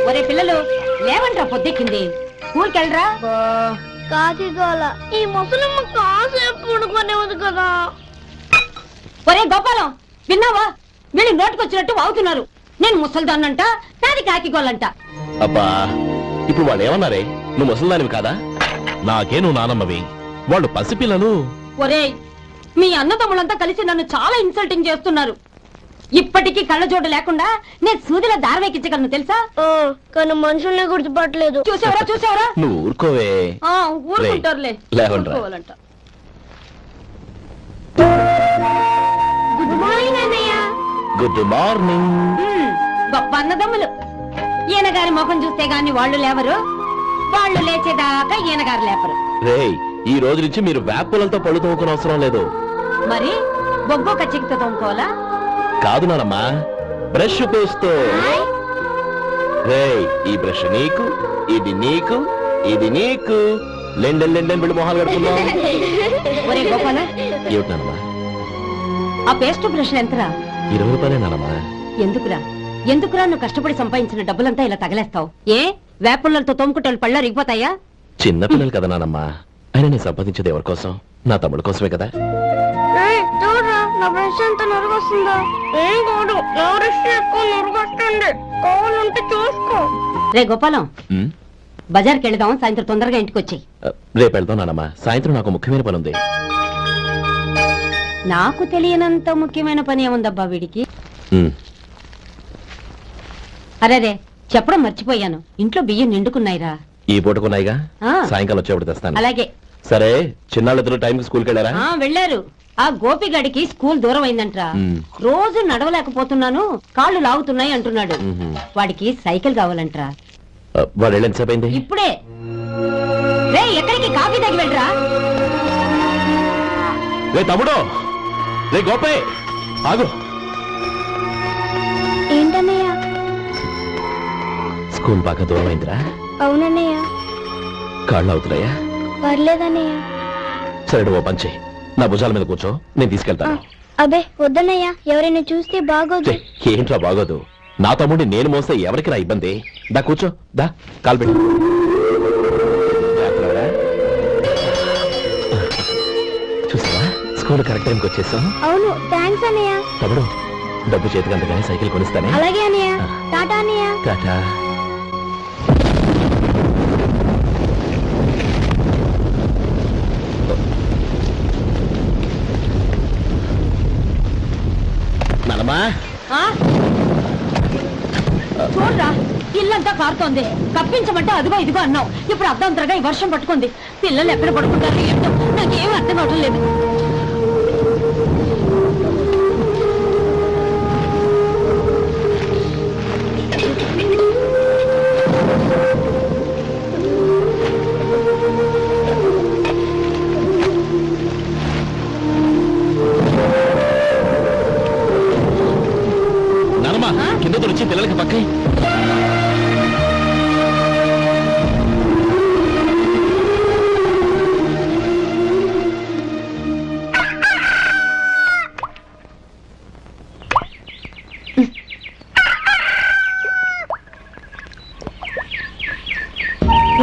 ఒరే పిల్లలు లేవంట్రా, పొద్దెక్కింది. స్కూల్కి వెళ్ళరా. కాకిగోల ఈ ముసలమ్మ కాసేపు పడుకునేది కదా. ఒరే గోపాలం, విన్నావా? వీళ్ళు నోటికొచ్చినట్టు వాగుతున్నారు. నేను ముసల్దాన్నంట, నాది కాకిగోలంట. అబ్బా, ఇప్పుడు వాళ్ళు ఏమన్నారే? నువ్వు ముసలిదానివి కాదా? నాకే నువ్వు నానమ్మవి, వాళ్ళు పసిపిల్లలు. ఒరే, మీ అన్నదమ్ములంతా కలిసి నన్ను చాలా ఇన్సల్టింగ్ చేస్తున్నారు. ఇప్పటికీ కళ్ళజోడు లేకుండా నేను సూదిలో దారవేకించగలను తెలుసా? కానీ మనుషుల్ని గుర్తుపట్టలేదు. చూసావరా చూసావరా? నువ్వు ఊరుకోవే. ఊరుకుంటారులే. లేవండ్రా. ఊరుకోవాలంట. గుడ్ మార్నింగ్ అన్నయ్య. Good morning. గొప్ప అన్నదమ్ములు. ఈయనగారి ముఖం చూస్తే గాని వాళ్ళు లేవరు, వాళ్ళు లేచేదాకా ఈయనగారు లేపరు. రేయ్, ఈ రోజు నుంచి మీరు వేపులతో పళ్ళు తోముకునే అవసరం లేదు. మరి బొగ్గు కచ్చికితో తోముకోవాలా? కాదు నానమ్మా, బ్రష్ పేస్తో. రేయ్, ఈ బ్రష్ నీకు, ఇది నీకు, ఇది నీకు. లెండెన్ లెండెన్ బిళ్ళు మొహాలు కడుతున్నావు. ఒరే గోపాల, ఏమిటి నానమ్మా? ఆ పేస్ట్ బ్రష్ ఎంతరా? 20 రూపాయలే నానమ్మా. ఎందుకురా ఎందుకురా నువ్వు కష్టపడి సంపాదించిన డబ్బులంతా ఇలా తగలేస్తావు? ఏ వేపుల్లతో తోముకుంటే పళ్ళ రిగిపోతాయా? చిన్న పిల్లలు కదా నానమ్మా, అయినా నేను సంపాదించేది ఎవరి కోసం? నా తమ్ముడు కోసమే కదా. చూడరా, నా బ్రష్ ఎంత నొరగొస్తుందో. ఏం కాదు, నా బ్రష్ ఎక్కువ నొరగొస్తుంది. కావాలంటే చూసుకో. రే గోపాలం, బజార్కి వెళదాం, సాయంత్రం తొందరగా ఇంటికి వచ్చాయి. రేపు వెళ్దాం నానమ్మా, సాయంత్రం నాకు ముఖ్యమైన పని ఉంది. నాకు తెలియనంత ముఖ్యమైన పని ఏముందబ్బా వీడికి. అరేరే, చెప్పడం మర్చిపోయాను, ఇంట్లో బియ్యం నిండుకున్నాయిరా. ఈ పూటకున్నాయిగా, ఆ. సాయంకాలం వచ్చేప్పుడు తెస్తాను. అలాగే. సరే, చిన్నాళ్ళిద్దరు టైంకి స్కూల్కి వెళ్ళారా? వెళ్ళారు. ఆ గోపిగడికి స్కూల్ దూరం అయిందంట్రా. రోజు నడవలేకపోతున్నాను, కాళ్ళు లాగుతున్నాయి అంటున్నాడు. వాడికి సైకిల్ కావాలంట్రా. వాడు వెళ్ళి ఎంతసేపు అయింది? ఇప్పుడే. రే, ఎక్కడికి? కాఫీ తాగి వెళ్ళరా. రే తమ్ముడు, రే గోపే, ఆగు. ఏంటన్నయ్య? స్కూల్ బాగా దూరం అయిందిరా. అవునన్నయ్య. కాళ్ళు అవుతున్నాయా? పర్లేదన్నయ్య. సరే, ఓ పంచే, నా భుజాల మీద కూర్చో, నేను తీసుకెళ్తాను. అబే వద్దన్నయ్య, ఎవరైనా చూస్తే బాగోదు. ఏంట్రా బాగోదు? నా తమ్ముడిని నేను మోస్తే ఎవరికి రా ఇబ్బంది? దా కూర్చో, దా కాలు పెట్టు. చూసావా, స్కూల్ కరెక్ట్ టైంకి వచ్చేసాం. అవును, థ్యాంక్స్ అన్నయ్య. తమ్ముడు, డబ్బు చేతికి అందుకని సైకిల్ కొనిస్తానే. అలాగే అన్నయ్య. టాటా అన్నయ్య. టాటా. నలమా, చూడరా, ఇల్లంతా కారుతోంది. కప్పించమంటే అదిగో ఇదిగో అన్నావు, ఇప్పుడు అర్ధంతరగా ఈ వర్షం పట్టుకుంది. పిల్లలు ఎక్కడ పడుకుంటారు ఏంటో నాకేం అర్థం అవడం లేదు. నలమా, కింద వచ్చి పిల్లలకి పక్కై.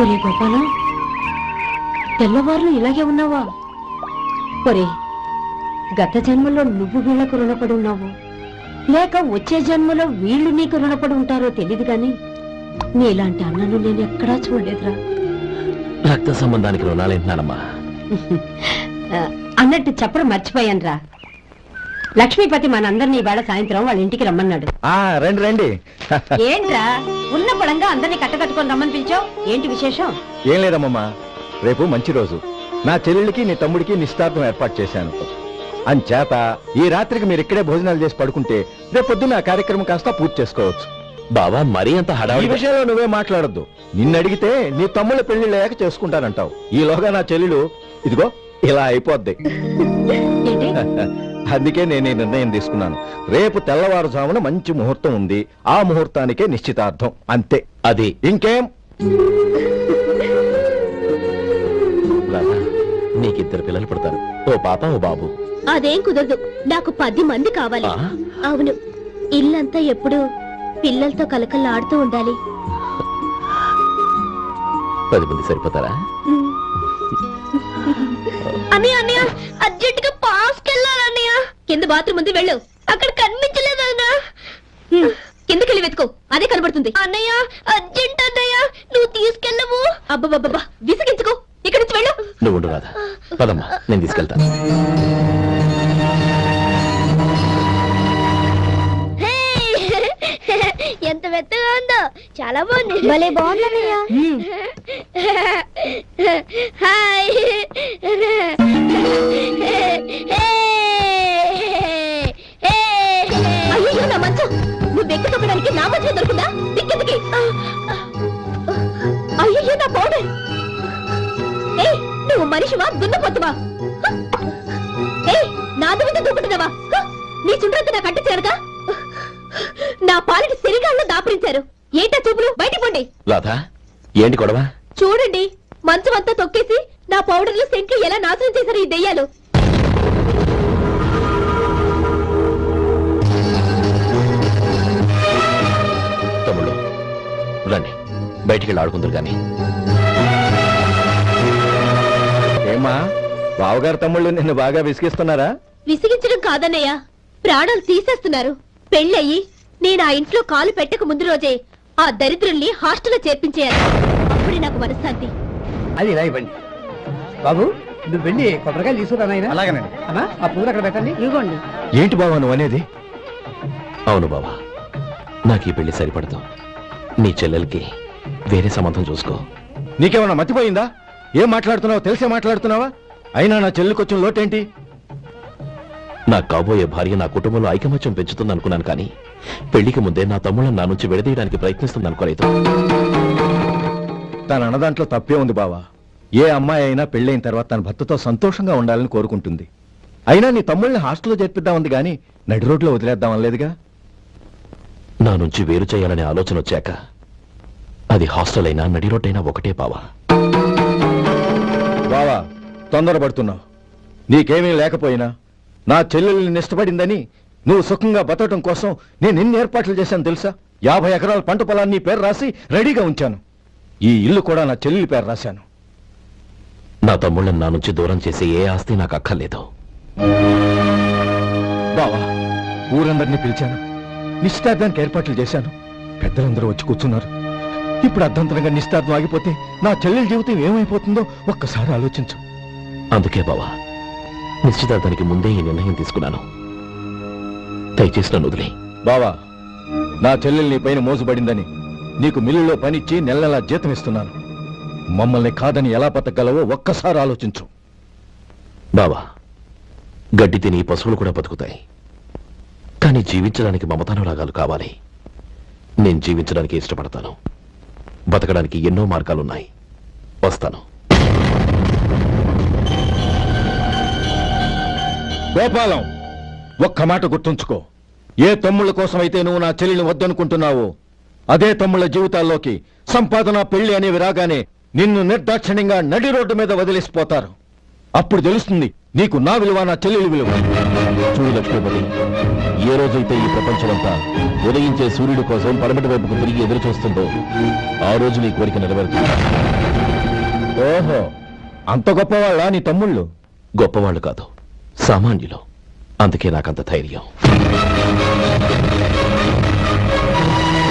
ఒరే గోపాలం, తెల్లవారులు ఇలాగే ఉన్నావా? ఒరే, గత జన్మలో నువ్వు వీళ్లకు రుణపడి ఉన్నావు, లేక వచ్చే జన్మలో వీళ్ళు నీకు రుణపడి ఉంటారో తెలియదు గాని నీలాంటి అన్నను నేను ఎక్కడా చూడలేదురా. రక్త సంబంధానికి రుణాలేంటున్నానమ్మా. అన్నట్టు చెప్పడం మర్చిపోయానురా. లక్ష్మీపతి మనందరినీ ఇవాళ సాయంత్రం వాళ్ళ ఇంటికి రమ్మన్నాడు. రండి రండి. ఏంట్రా, ఉన్న పడంగా అందరినీ కట్టకట్టుకొని రమ్మని పిలిచావు? ఏంటి విశేషం? ఏం లేదమ్మమ్మా, రేపు మంచి రోజు. నా చెల్లెళ్ళకి నీ తమ్ముడికి నిశ్చితార్థం ఏర్పాటు చేశాను. అంచేత ఈ రాత్రికి మీరు ఇక్కడే భోజనాలు చేసి పడుకుంటే రేపు పొద్దున్న ఆ కార్యక్రమం కాస్త పూర్తి చేసుకోవచ్చు. బావా, మరీ అంత ఈ హడావిడి విషయంలో నువ్వే మాట్లాడొద్దు. నిన్ను అడిగితే నీ తమ్ముళ్ళ పెళ్లిళ్ళయ్యాక చేసుకుంటానంటావు. ఈలోగా నా చెల్లెలు ఇదిగో ఇలా అయిపోద్ది. ఏంటి? అందుకే నేను ఈ నిర్ణయం తీసుకున్నాను. రేపు తెల్లవారుజామున మంచి ముహూర్తం ఉంది, ఆ ముహూర్తానికే నిశ్చితార్థం, అంతే. అది ఇంకేం? రాధా, నీకిద్దరు పిల్లలు పుడతారు, ఓ పాప ఓ బాబు. అదేం కుదరదు, నాకు 10 మంది కావాలి. అవును, ఇల్లంతా ఎప్పుడు పిల్లలతో కలకల్లాడుతూ ఉండాలి. 10 మంది సరిపోతారా? అన్నయ్య అన్నయ్య అర్జెంట్ గా పాస్కి వెళ్ళాలన్నయ్య. కింద బాత్రూమ్ ఉంది, వెళ్ళు. అక్కడ కనిపించలేదు అన్న. కిందకెళ్ళి వెతుకో, అదే కనబడుతుంది. అన్నయ్య అర్జెంట్ అన్నయ్య, నువ్వు తీసుకెళ్ళవు. అబ్బబ్బబ్బా విసిగించుకో, ఇక్కడి నుంచి వెళ్ళు. నువ్వు ఉండు రాదా, పదమ్మా నేను తీసుకెళ్తాను. ఎంత మెత్తగా ఉందో, చాలా బాగుంది. భలే బాగుందన్నయ్య. హాయ్. అయ్యో నా మంచం, నువ్వు వెక్కి తొక్కడానికి నా మంచం దొరుకుతుందా? దిక్కెందుకి? అయ్యో నా పౌడర్. ఏయ్, నువ్వు మనిషివా దున్నపోతువా? ఏయ్, నా దుమ్మితో దుబ్బుతున్నావా? నీ చుండ్రంతా నా కట్టి చేరగా నా పాలిటి సిరిగాళ్ళు దాపరించారు. ఏంటా చూపులు? బయటికి పోండి. రాధా, ఏంటి గొడవ? చూడండి, మంచం అంతా తొక్కేసి నా పౌడర్లు సెంట్లు ఎలా నాశనం చేశారు ఈ దెయ్యాలు. తమ్ముళ్ళు రండి, బయటికి వెళ్ళి ఆడుకుందరు కానీ. ఏమా, బావగారు తమ్ముళ్ళు నిన్ను బాగా విసిగిస్తున్నారా? విసిగించడం కాదన్నయ్య, ప్రాణాలు తీసేస్తున్నారు. పెళ్ళయి నేను ఆ ఇంట్లో కాలు పెట్టక ముందు రోజే ఆ దరిద్రుల్ని హాస్టల్లో చేర్పించేయాలి. అప్పుడే నాకు మనశ్శాంతి. అది ఇలా ఇవ్వండి బాబు. నువ్వు వెళ్ళి కొబ్బరికాయలు తీసుకురా నాయనా. అలాగేనండి. అమ్మా, ఆ పూలు అక్కడ పెట్టండి. ఇవ్వండి. ఏంటి బావా నువ్వు అనేది? అవును బావా, నాకు ఈ పెళ్లి సరిపడదు. నీ చెల్లెలకి వేరే సంబంధం చూసుకో. నీకేమన్నా మతిపోయిందా? ఏం మాట్లాడుతున్నావో తెలిసే మాట్లాడుతున్నావా? అయినా నా చెల్లికి వచ్చిన లోటేంటి? నా కాబోయే భార్య నా కుటుంబంలో ఐకమత్యం పెంచుతుంది అనుకున్నాను, కానీ పెళ్లికి ముందే నా తమ్ముళ్ళని నా నుంచి విడదీయడానికి ప్రయత్నిస్తుంది అనుకోలేదు. తన అన్నదాంట్లో తప్పే ఉంది బావా. ఏ అమ్మాయి అయినా పెళ్ళైన తర్వాత తన భర్తతో సంతోషంగా ఉండాలని కోరుకుంటుంది. అయినా నీ తమ్ముళ్ళని హాస్టల్లో చేర్పిద్దామంది గాని నడి రోడ్లో వదిలేద్దామనలేదుగా. నా నుంచి వేరు చేయాలనే ఆలోచన వచ్చాక అది హాస్టల్ అయినా నడి రోడ్డైనా ఒకటే బావా. బావా, తొందరపడుతున్నావు. నీకేమీ లేకపోయినా నా చెల్లెల్ని ఇష్టపడిందని నువ్వు సుఖంగా బతకటం కోసం నేను ఎన్ని ఏర్పాట్లు చేశాను తెలుసా? 50 ఎకరాల పంట పొలాన్ని నీ పేరు రాసి రెడీగా ఉంచాను. ఈ ఇల్లు కూడా నా చెల్లెలి పేరు రాశాను. నా తమ్ముళ్ళని నా నుంచి దూరం చేసే ఏ ఆస్తి నాకు అక్కర్లేదు. బావా, ఊరందరినీ పిలిచాను, నిశ్చితార్థానికి ఏర్పాట్లు చేశాను. పెద్దలందరూ వచ్చి కూర్చున్నారు. ఇప్పుడు అర్ధంతరంగా నిశ్చితార్థం ఆగిపోతే నా చెల్లెలి జీవితం ఏమైపోతుందో ఒక్కసారి ఆలోచించు. అందుకే బావా, నిశ్చితార్థానికి ముందే ఈ నిర్ణయం తీసుకున్నాను. దయచేసి నన్ను వదిలే. బావా, నా చెల్లెలు నీ పైన మోసుబడిందని నీకు మిల్లులో పనిచ్చి నెల నెలా జీతం ఇస్తున్నాను. మమ్మల్ని కాదని ఎలా బతకగలవో ఒక్కసారి ఆలోచించు. బావా, గడ్డి తిని పశువులు కూడా బతుకుతాయి, కానీ జీవించడానికి మమతానురాగాలు కావాలి. నేను జీవించడానికి ఇష్టపడతాను. బతకడానికి ఎన్నో మార్గాలున్నాయి. వస్తాను. గోపాలం, ఒక్క మాట గుర్తుంచుకో. ఏ తమ్ముళ్ళ కోసమైతే నువ్వు నా చెల్లిని వద్దనుకుంటున్నావో అదే తమ్ముళ్ళ జీవితాల్లోకి సంపాదన పెళ్లి అనేవి రాగానే నిన్ను నిర్దాక్షిణ్యంగా నడి రోడ్డు మీద వదిలేసిపోతారు. అప్పుడు తెలుస్తుంది నీకు నా విలువ, నా చెల్లెలి విలువ. చూడు లక్ష్మీపతి, ఏ రోజైతే ఈ ప్రపంచమంతా ఉదయించే సూర్యుడి కోసం పడమటి వైపుకు తిరిగి ఎదురు చూస్తుందో ఆ రోజు నీ కోరిక నెరవేరుతుంది. ఓహో, అంత గొప్పవాళ్ళ నీ తమ్ముళ్ళు? గొప్పవాళ్ళు కాదు, సామాన్యులు. అందుకే నాకంత ధైర్యం.